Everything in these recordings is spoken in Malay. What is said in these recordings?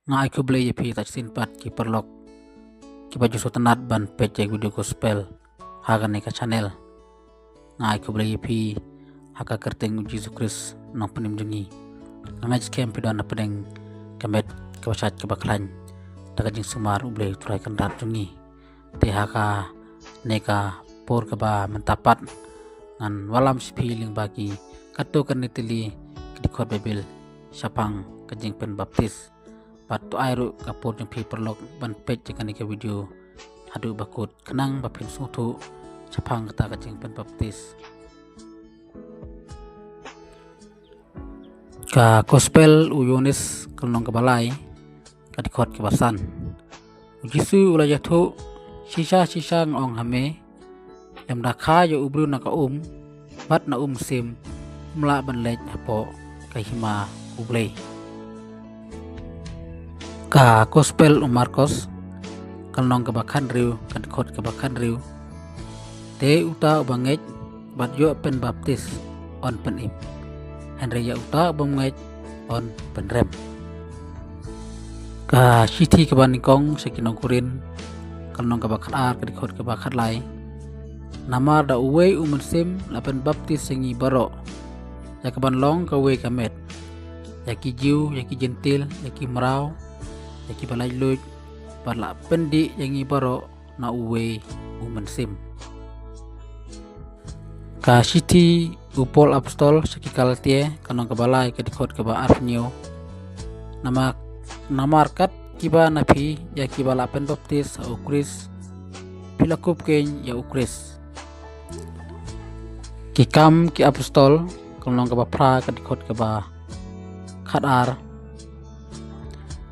Nga aku beli yepi tak sinpat ki perlok ki baju sotanat ban pece video gospel hagan neka channel. Nga aku beli yepi haka kerteng uji Yesus Kristus nang penim jungi. Nga jkem pidan pedeng kamet kabasat kabaklan takajing sumar ubleh turai kendat jungi. Te haka neka por kaba mentapat ngan walam sipiling bagi kato kanitili kedikot bebel sapang kajing pen baptis. Patu airu kapur jeng pi perlok ban pej jeng ke video hadu bakut kenang bapin sutu sapang kata kajing pen baptis. Ka gospel uyonis kelnong kebalai kadikot kebasan. Ujisu ulai jatuh sisa ngong hame yang dakha yo ubru na ka bat na sim mla ban lej hapo kahima ublei. Ka gospel Marcos kalnong kebakan riu kadikot kebakan riu te uta ubangej bat yo pen baptis on pen im Henry ya uta ubangej on pen rem. Ka siti kebanikong sekinong kurin kalnong kebakan ar kadikot kebakan lai namar da uwe sim lapen baptis sengi baro ya keban long kawe kamet yaki jiu yaki gentil yaki merau yaki balai luj parla pendi yang ibaro na uwe sim. Ka siti upol apostol sekikal tie kanong kebalai kadikot keba arnyo namarkat kiba napi ya kibala pen baptis ukris pilakup ken ya ukris kikam ki apostol kanong keba pra kadikot keba khadar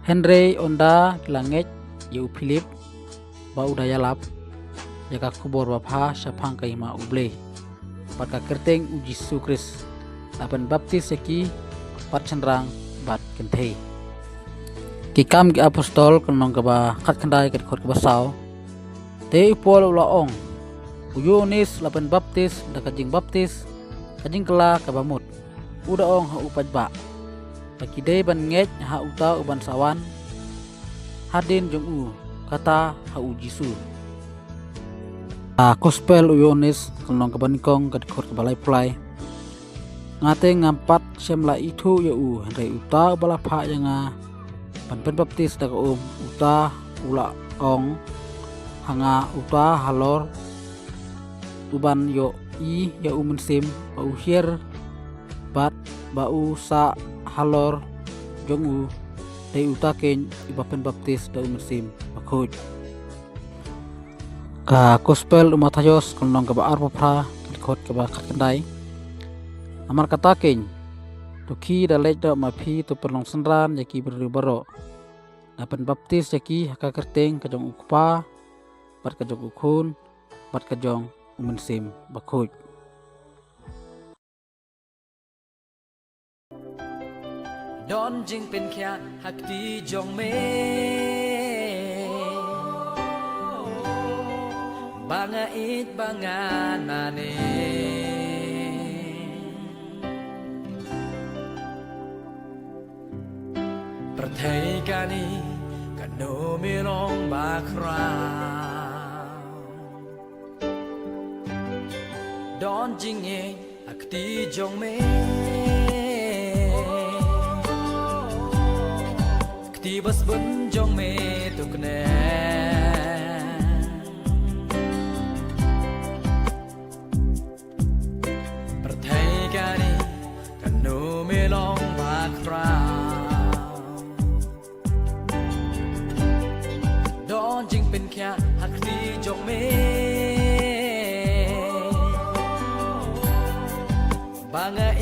Henry onda langit yu Philip ba udaya lap yaka kubor bapha sapang kaima uble patka kerteng uji Yesus Kristus apan baptis yaki pat cendrang bat kenthe kikam ki apostol kanong kaba khat khandai ket khot kaba saw te upol ulaong uyonis lapan baptis da kajing baptis kajing kela kabamut udaong ha upajba pakidai ban ngej ha uta uban sawan hadin jong u kata ha u Jisu. Gospel uyonis kanong kabanikong kadikot kabalai play ngate ngampat semla itu ya u henry uta bala pha yanga pen baptis da uta ula ong hanga uta halor uban yo i ya sim bau hier bat bau sa halor jongu dei utaken ibapen baptis da sim bakoj. Ka gospel Matayos kanong kaba arpapra kadikot kaba kakandai amar kataken tuki da lej da mapi tu perlong senran yaki berbaro dapen baptis yaki haka kerteng kajong ukpa bat kajong ukun bat kajong sim bakoj. Don jing pen kya hak di jong me banga it banga nane perthai kani kano milong bakra Don jing e hak di jong me Ti bas bun jong me tukne perthai kani kanu melong bakra don jing pen kya hak ti jong me banga